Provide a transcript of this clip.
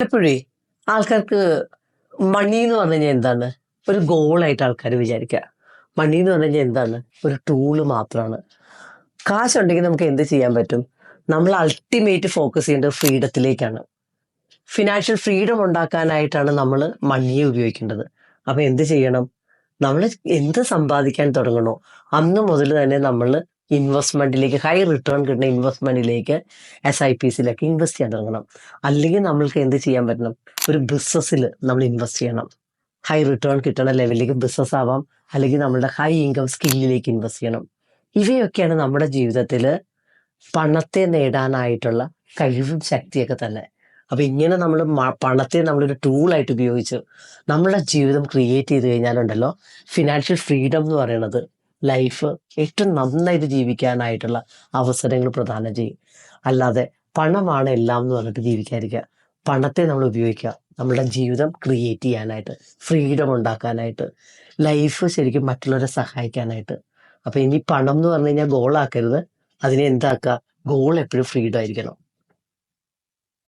എപ്പോഴേ ആൾക്കാർക്ക് മണി എന്ന് പറഞ്ഞു കഴിഞ്ഞാൽ എന്താണ്? ഒരു ഗോളായിട്ട് ആൾക്കാർ വിചാരിക്കുക. മണി എന്ന് പറഞ്ഞു കഴിഞ്ഞാൽ എന്താണ്? ഒരു ടൂള് മാത്രമാണ്. കാശുണ്ടെങ്കിൽ നമുക്ക് എന്ത് ചെയ്യാൻ പറ്റും? നമ്മൾ അൾട്ടിമേറ്റ് ഫോക്കസ് ചെയ്യേണ്ടത് ഫ്രീഡത്തിലേക്കാണ്. ഫിനാൻഷ്യൽ ഫ്രീഡം ഉണ്ടാക്കാനായിട്ടാണ് നമ്മൾ മണിയെ ഉപയോഗിക്കേണ്ടത്. അപ്പൊ എന്ത് ചെയ്യണം? നമ്മൾ എന്ത് സമ്പാദിക്കാൻ തുടങ്ങണോ അന്ന് മുതൽ തന്നെ നമ്മൾ ഇൻവെസ്റ്റ്മെന്റിലേക്ക്, ഹൈ റിട്ടേൺ കിട്ടുന്ന ഇൻവെസ്റ്റ്മെന്റിലേക്ക്, SIPസിലൊക്കെ ഇൻവെസ്റ്റ് ചെയ്യാൻ തുടങ്ങണം. അല്ലെങ്കിൽ നമ്മൾക്ക് എന്ത് ചെയ്യാൻ പറ്റണം? ഒരു ബിസിനസ്സിൽ നമ്മൾ ഇൻവെസ്റ്റ് ചെയ്യണം. ഹൈ റിട്ടേൺ കിട്ടുന്ന ലെവലിലേക്ക് ബിസിനസ് ആവാം, അല്ലെങ്കിൽ നമ്മുടെ ഹൈ ഇൻകം സ്കില്ലിലേക്ക് ഇൻവെസ്റ്റ് ചെയ്യണം. ഇവയൊക്കെയാണ് നമ്മുടെ ജീവിതത്തിൽ പണത്തെ നേടാനായിട്ടുള്ള കഴിവും ശക്തിയൊക്കെ തന്നെ. അപ്പൊ ഇങ്ങനെ നമ്മൾ പണത്തെ നമ്മളൊരു ടൂളായിട്ട് ഉപയോഗിച്ച് നമ്മളുടെ ജീവിതം ക്രിയേറ്റ് ചെയ്ത് കഴിഞ്ഞാലുണ്ടല്ലോ, ഫിനാൻഷ്യൽ ഫ്രീഡം എന്ന് പറയുന്നത് ലൈഫ് ഏറ്റവും നന്നായിട്ട് ജീവിക്കാനായിട്ടുള്ള അവസരങ്ങൾ പ്രദാനം ചെയ്യും. അല്ലാതെ പണമാണ് എല്ലാം എന്ന് പറഞ്ഞിട്ട് ജീവിക്കാതിരിക്കുക. പണത്തെ നമ്മൾ ഉപയോഗിക്കുക നമ്മളുടെ ജീവിതം ക്രിയേറ്റ് ചെയ്യാനായിട്ട്, ഫ്രീഡം ഉണ്ടാക്കാനായിട്ട്, ലൈഫ് ശരിക്കും മറ്റുള്ളവരെ സഹായിക്കാനായിട്ട്. അപ്പൊ ഇനി പണം എന്ന് പറഞ്ഞു കഴിഞ്ഞാൽ ഗോളാക്കരുത്, അതിനെ എന്താക്കുക? ഗോൾ എപ്പോഴും ഫ്രീഡം ആയിരിക്കണം.